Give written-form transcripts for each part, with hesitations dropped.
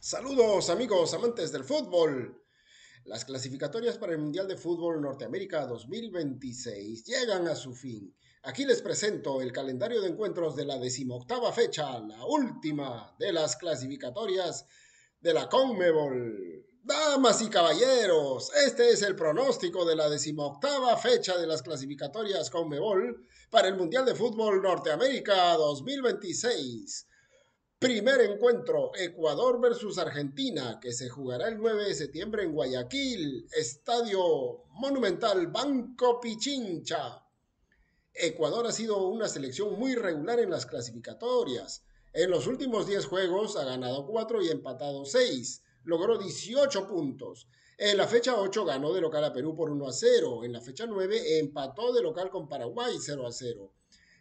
Saludos amigos amantes del fútbol. Las clasificatorias para el Mundial de Fútbol Norteamérica 2026 llegan a su fin. Aquí les presento el calendario de encuentros de la 18ª fecha, la última de las clasificatorias de la CONMEBOL. Damas y caballeros, este es el pronóstico de la 18ª fecha de las clasificatorias CONMEBOL para el Mundial de Fútbol Norteamérica 2026. Primer encuentro, Ecuador versus Argentina, que se jugará el 9 de septiembre en Guayaquil, Estadio Monumental Banco Pichincha. Ecuador ha sido una selección muy regular en las clasificatorias. En los últimos 10 juegos ha ganado 4 y empatado 6. Logró 18 puntos. En la fecha 8 ganó de local a Perú por 1-0. En la fecha 9 empató de local con Paraguay 0-0.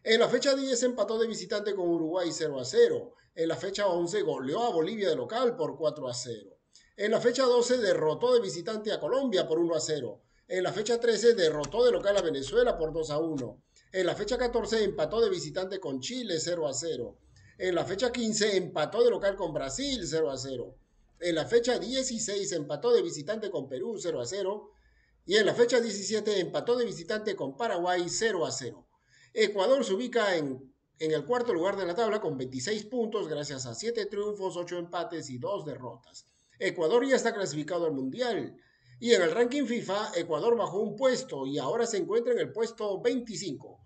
En la fecha 10 empató de visitante con Uruguay 0-0. En la fecha 11 goleó a Bolivia de local por 4-0. En la fecha 12 derrotó de visitante a Colombia por 1-0. En la fecha 13 derrotó de local a Venezuela por 2-1. En la fecha 14 empató de visitante con Chile 0-0. En la fecha 15 empató de local con Brasil 0-0. En la fecha 16 empató de visitante con Perú 0-0. Y en la fecha 17 empató de visitante con Paraguay 0-0. Ecuador se ubica en el cuarto lugar de la tabla con 26 puntos gracias a 7 triunfos, 8 empates y 2 derrotas. Ecuador ya está clasificado al Mundial. Y en el ranking FIFA, Ecuador bajó un puesto y ahora se encuentra en el puesto 25.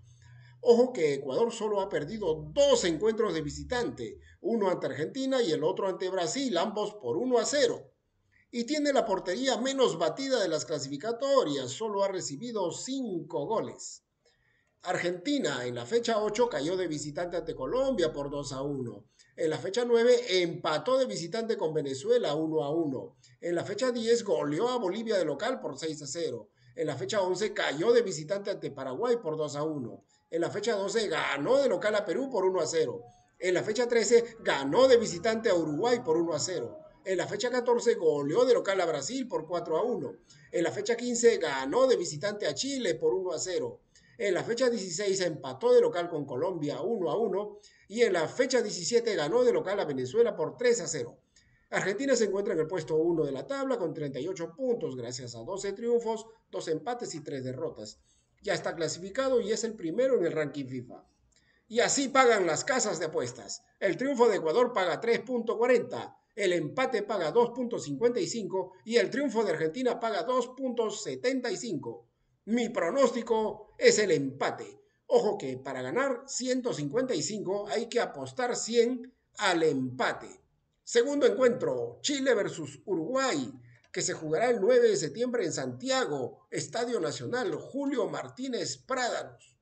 Ojo que Ecuador solo ha perdido 2 encuentros de visitante, uno ante Argentina y el otro ante Brasil, ambos por 1-0. Y tiene la portería menos batida de las clasificatorias, solo ha recibido 5 goles. Argentina en la fecha 8 cayó de visitante ante Colombia por 2-1. En la fecha 9 empató de visitante con Venezuela 1-1. En la fecha 10 goleó a Bolivia de local por 6-0. En la fecha 11 cayó de visitante ante Paraguay por 2-1. En la fecha 12 ganó de local a Perú por 1-0. En la fecha 13 ganó de visitante a Uruguay por 1-0. En la fecha 14 goleó de local a Brasil por 4-1. En la fecha 15 ganó de visitante a Chile por 1-0. En la fecha 16 empató de local con Colombia 1-1 y en la fecha 17 ganó de local a Venezuela por 3-0. Argentina se encuentra en el puesto 1 de la tabla con 38 puntos gracias a 12 triunfos, 2 empates y 3 derrotas. Ya está clasificado y es el primero en el ranking FIFA. Y así pagan las casas de apuestas. El triunfo de Ecuador paga 3.40, el empate paga 2.55 y el triunfo de Argentina paga 2.75. Mi pronóstico es el empate. Ojo que para ganar 155 hay que apostar 100 al empate. Segundo encuentro, Chile versus Uruguay, que se jugará el 9 de septiembre en Santiago, Estadio Nacional Julio Martínez Prádanos.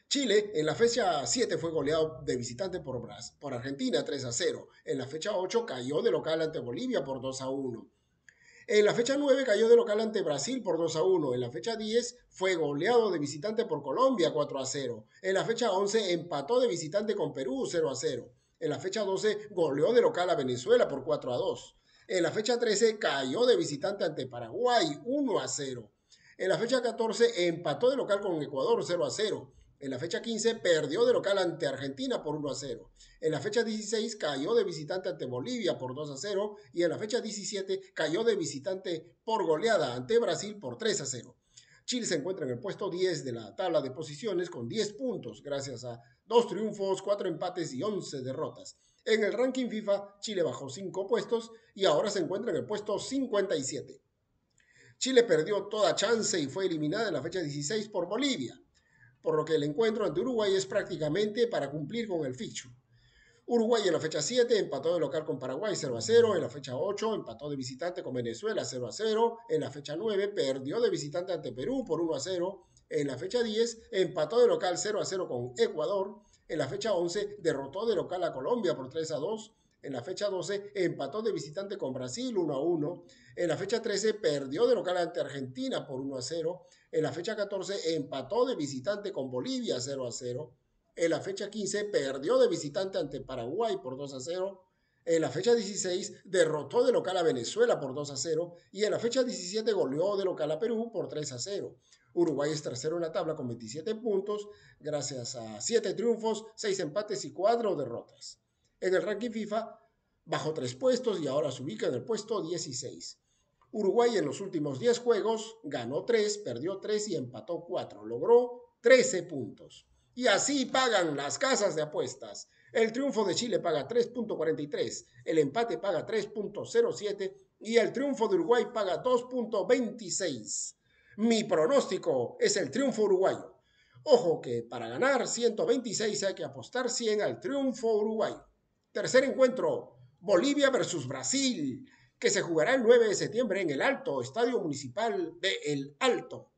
Chile en la fecha 7 fue goleado de visitante por Argentina 3-0. En la fecha 8 cayó de local ante Bolivia por 2-1. En la fecha 9 cayó de local ante Brasil por 2-1. En la fecha 10 fue goleado de visitante por Colombia 4-0. En la fecha 11 empató de visitante con Perú 0-0. En la fecha 12 goleó de local a Venezuela por 4-2. En la fecha 13 cayó de visitante ante Paraguay 1-0. En la fecha 14 empató de local con Ecuador 0-0. En la fecha 15 perdió de local ante Argentina por 1-0. En la fecha 16 cayó de visitante ante Bolivia por 2-0 y en la fecha 17 cayó de visitante por goleada ante Brasil por 3-0. Chile se encuentra en el puesto 10 de la tabla de posiciones con 10 puntos gracias a 2 triunfos, 4 empates y 11 derrotas. En el ranking FIFA, Chile bajó 5 puestos y ahora se encuentra en el puesto 57. Chile perdió toda chance y fue eliminada en la fecha 16 por Bolivia, por lo que el encuentro ante Uruguay es prácticamente para cumplir con el fixture. Uruguay en la fecha 7 empató de local con Paraguay 0-0, en la fecha 8 empató de visitante con Venezuela 0-0, en la fecha 9 perdió de visitante ante Perú por 1-0, en la fecha 10 empató de local 0-0 con Ecuador, en la fecha 11 derrotó de local a Colombia por 3-2, en la fecha 12 empató de visitante con Brasil 1-1, en la fecha 13 perdió de local ante Argentina por 1-0, en la fecha 14 empató de visitante con Bolivia 0-0, en la fecha 15 perdió de visitante ante Paraguay por 2-0. En la fecha 16 derrotó de local a Venezuela por 2-0 y en la fecha 17 goleó de local a Perú por 3-0. Uruguay es tercero en la tabla con 27 puntos gracias a 7 triunfos, 6 empates y 4 derrotas. En el ranking FIFA, bajó 3 puestos y ahora se ubica en el puesto 16. Uruguay en los últimos 10 juegos ganó 3, perdió 3 y empató 4. Logró 13 puntos. Y así pagan las casas de apuestas. El triunfo de Chile paga 3.43, el empate paga 3.07 y el triunfo de Uruguay paga 2.26. Mi pronóstico es el triunfo uruguayo. Ojo que para ganar 126 hay que apostar 100 al triunfo uruguayo. Tercer encuentro, Bolivia versus Brasil, que se jugará el 9 de septiembre en el Alto, Estadio Municipal de El Alto.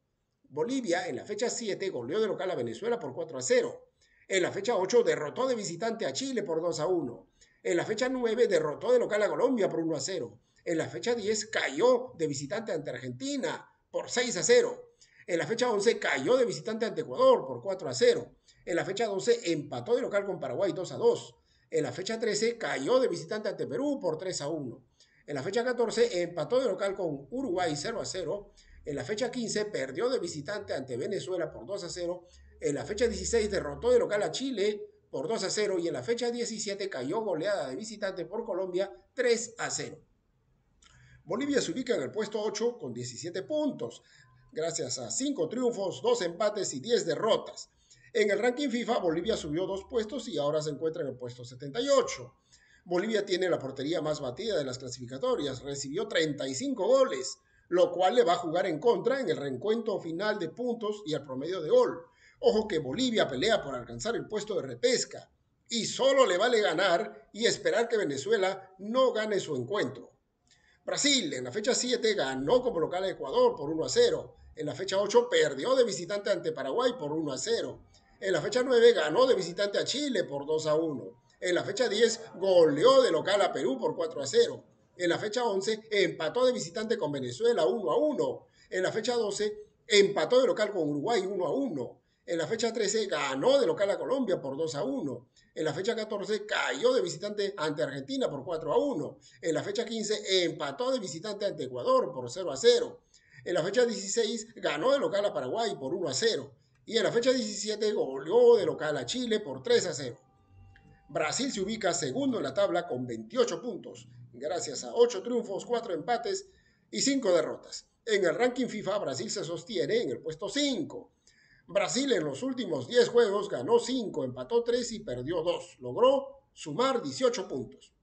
Bolivia en la fecha 7 goleó de local a Venezuela por 4-0. En la fecha 8 derrotó de visitante a Chile por 2-1. En la fecha 9 derrotó de local a Colombia por 1-0. En la fecha 10 cayó de visitante ante Argentina por 6-0. En la fecha 11 cayó de visitante ante Ecuador por 4-0. En la fecha 12 empató de local con Paraguay 2-2. En la fecha 13 cayó de visitante ante Perú por 3-1. En la fecha 14 empató de local con Uruguay 0-0. En la fecha 15 perdió de visitante ante Venezuela por 2-0. En la fecha 16 derrotó de local a Chile por 2-0 y en la fecha 17 cayó goleada de visitante por Colombia 3-0. Bolivia se ubica en el puesto 8 con 17 puntos, gracias a 5 triunfos, 2 empates y 10 derrotas. En el ranking FIFA, Bolivia subió 2 puestos y ahora se encuentra en el puesto 78. Bolivia tiene la portería más batida de las clasificatorias, recibió 35 goles, lo cual le va a jugar en contra en el reencuentro final de puntos y el promedio de gol. Ojo que Bolivia pelea por alcanzar el puesto de repesca y solo le vale ganar y esperar que Venezuela no gane su encuentro. Brasil en la fecha 7 ganó como local a Ecuador por 1-0. En la fecha 8 perdió de visitante ante Paraguay por 1-0. En la fecha 9 ganó de visitante a Chile por 2-1. En la fecha 10 goleó de local a Perú por 4-0. En la fecha 11 empató de visitante con Venezuela 1-1. En la fecha 12 empató de local con Uruguay 1-1. En la fecha 13 ganó de local a Colombia por 2-1. En la fecha 14 cayó de visitante ante Argentina por 4-1. En la fecha 15 empató de visitante ante Ecuador por 0-0. En la fecha 16 ganó de local a Paraguay por 1-0. Y en la fecha 17 goleó de local a Chile por 3-0. Brasil se ubica segundo en la tabla con 28 puntos, gracias a 8 triunfos, 4 empates y 5 derrotas. En el ranking FIFA, Brasil se sostiene en el puesto 5. Brasil en los últimos 10 juegos ganó 5, empató 3 y perdió 2. Logró sumar 18 puntos.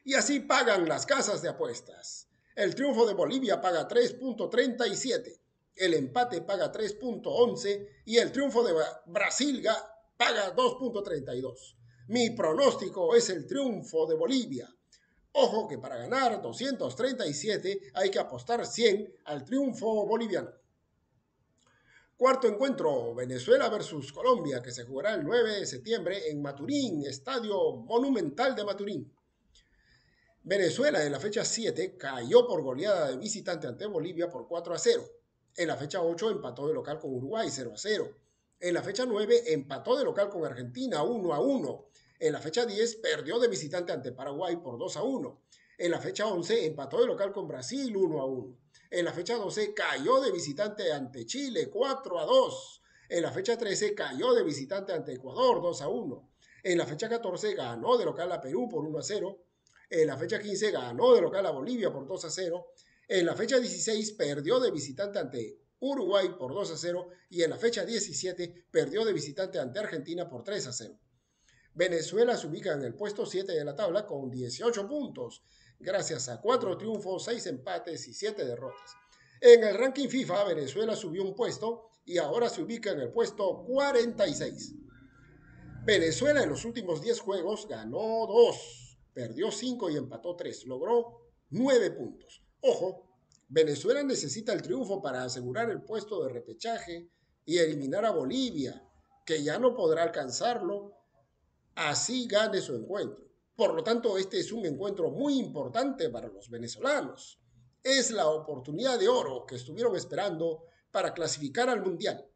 Y así pagan las casas de apuestas. El triunfo de Bolivia paga 3.37, el empate paga 3.11 y el triunfo de Brasil paga 2.32. Mi pronóstico es el triunfo de Bolivia. Ojo que para ganar 237 hay que apostar 100 al triunfo boliviano. Cuarto encuentro, Venezuela versus Colombia, que se jugará el 9 de septiembre en Maturín, Estadio Monumental de Maturín. Venezuela en la fecha 7 cayó por goleada de visitante ante Bolivia por 4-0. En la fecha 8 empató de local con Uruguay 0-0. En la fecha 9 empató de local con Argentina 1-1. En la fecha 10 perdió de visitante ante Paraguay por 2-1. En la fecha 11 empató de local con Brasil 1-1. En la fecha 12 cayó de visitante ante Chile 4-2. En la fecha 13 cayó de visitante ante Ecuador 2-1. En la fecha 14 ganó de local a Perú por 1-0. En la fecha 15 ganó de local a Bolivia por 2-0. En la fecha 16 perdió de visitante ante Uruguay por 2-0. Y en la fecha 17 perdió de visitante ante Argentina por 3-0. Venezuela se ubica en el puesto 7 de la tabla con 18 puntos, gracias a 4 triunfos, 6 empates y 7 derrotas. En el ranking FIFA, Venezuela subió un puesto y ahora se ubica en el puesto 46. Venezuela en los últimos 10 juegos ganó 2, perdió 5 y empató 3, logró 9 puntos. Ojo, Venezuela necesita el triunfo para asegurar el puesto de repechaje y eliminar a Bolivia, que ya no podrá alcanzarlo así gane su encuentro. Por lo tanto, este es un encuentro muy importante para los venezolanos. Es la oportunidad de oro que estuvieron esperando para clasificar al Mundial.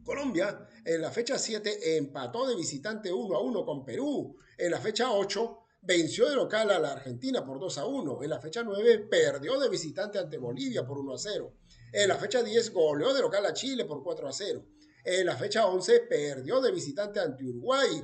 Colombia, en la fecha 7, empató de visitante 1-1 con Perú. En la fecha 8, venció de local a la Argentina por 2-1. En la fecha 9, perdió de visitante ante Bolivia por 1-0. En la fecha 10, goleó de local a Chile por 4-0. En la fecha 11 perdió de visitante ante Uruguay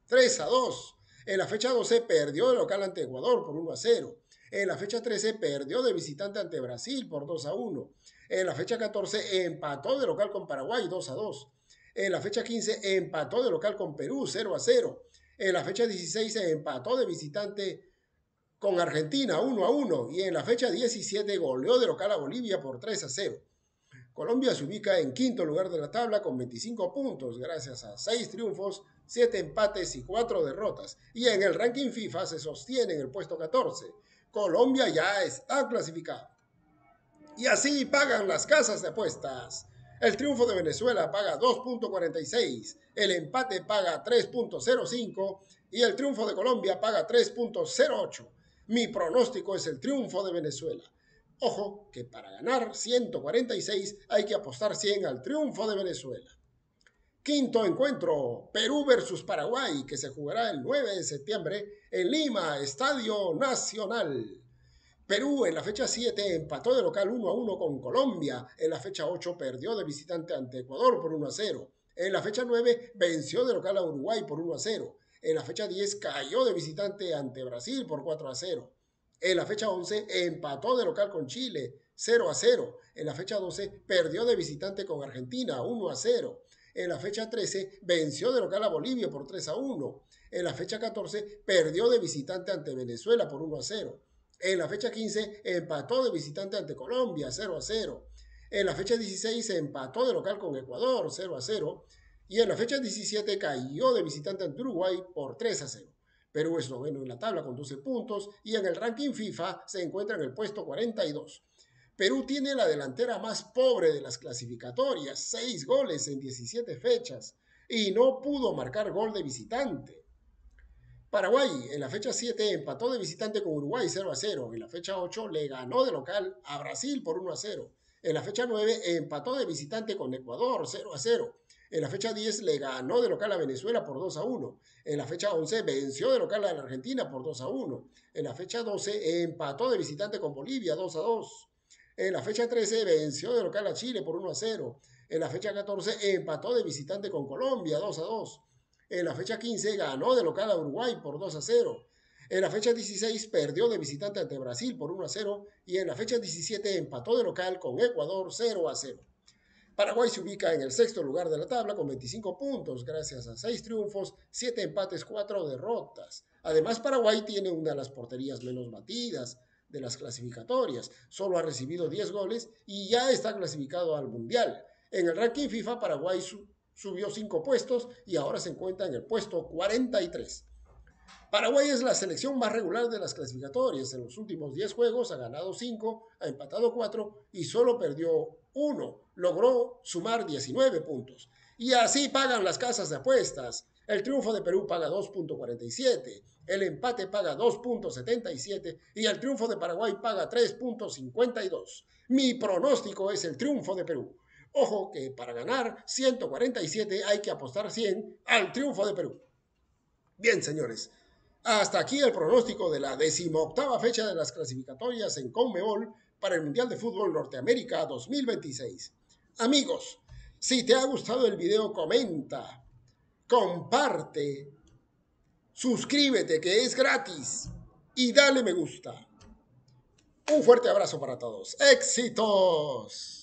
3-2. En la fecha 12 perdió de local ante Ecuador por 1-0. En la fecha 13 perdió de visitante ante Brasil por 2-1. En la fecha 14 empató de local con Paraguay 2-2. En la fecha 15 empató de local con Perú 0-0. En la fecha 16 empató de visitante con Argentina 1-1. Y en la fecha 17 goleó de local a Bolivia por 3-0. Colombia se ubica en quinto lugar de la tabla con 25 puntos, gracias a 6 triunfos, 7 empates y 4 derrotas. Y en el ranking FIFA se sostiene en el puesto 14. Colombia ya está clasificado. Y así pagan las casas de apuestas. El triunfo de Venezuela paga 2.46, el empate paga 3.05 y el triunfo de Colombia paga 3.08. Mi pronóstico es el triunfo de Venezuela. Ojo que para ganar 146 hay que apostar 100 al triunfo de Venezuela. Quinto encuentro, Perú versus Paraguay, que se jugará el 9 de septiembre en Lima, Estadio Nacional. Perú en la fecha 7 empató de local 1-1 con Colombia. En la fecha 8 perdió de visitante ante Ecuador por 1-0. En la fecha 9 venció de local a Uruguay por 1-0. En la fecha 10 cayó de visitante ante Brasil por 4-0. En la fecha 11 empató de local con Chile 0-0. En la fecha 12 perdió de visitante con Argentina 1-0. En la fecha 13 venció de local a Bolivia por 3-1. En la fecha 14 perdió de visitante ante Venezuela por 1-0. En la fecha 15 empató de visitante ante Colombia 0-0. En la fecha 16 empató de local con Ecuador 0-0. Y en la fecha 17 cayó de visitante ante Uruguay por 3-0. Perú es noveno en la tabla con 12 puntos y en el ranking FIFA se encuentra en el puesto 42. Perú tiene la delantera más pobre de las clasificatorias, 6 goles en 17 fechas y no pudo marcar gol de visitante. Paraguay en la fecha 7 empató de visitante con Uruguay 0-0. En la fecha 8 le ganó de local a Brasil por 1-0. En la fecha 9 empató de visitante con Ecuador 0-0. En la fecha 10 le ganó de local a Venezuela por 2-1. En la fecha 11 venció de local a la Argentina por 2-1. En la fecha 12 empató de visitante con Bolivia 2-2. En la fecha 13 venció de local a Chile por 1-0. En la fecha 14 empató de visitante con Colombia 2-2. En la fecha 15 ganó de local a Uruguay por 2-0. En la fecha 16 perdió de visitante ante Brasil por 1-0 y en la fecha 17 empató de local con Ecuador 0-0. Paraguay se ubica en el sexto lugar de la tabla con 25 puntos, gracias a 6 triunfos, 7 empates, 4 derrotas. Además, Paraguay tiene una de las porterías menos batidas de las clasificatorias. Solo ha recibido 10 goles y ya está clasificado al Mundial. En el ranking FIFA, Paraguay subió 5 puestos y ahora se encuentra en el puesto 43. Paraguay es la selección más regular de las clasificatorias. En los últimos 10 juegos ha ganado 5, ha empatado 4 y solo perdió 1. Logró sumar 19 puntos. Y así pagan las casas de apuestas. El triunfo de Perú paga 2.47, el empate paga 2.77 y el triunfo de Paraguay paga 3.52. Mi pronóstico es el triunfo de Perú. Ojo que para ganar 147 hay que apostar 100 al triunfo de Perú. Bien, señores. Hasta aquí el pronóstico de la 18ª fecha de las clasificatorias en CONMEBOL para el Mundial de Fútbol Norteamérica 2026. Amigos, si te ha gustado el video, comenta, comparte, suscríbete que es gratis y dale me gusta. Un fuerte abrazo para todos. ¡Éxitos!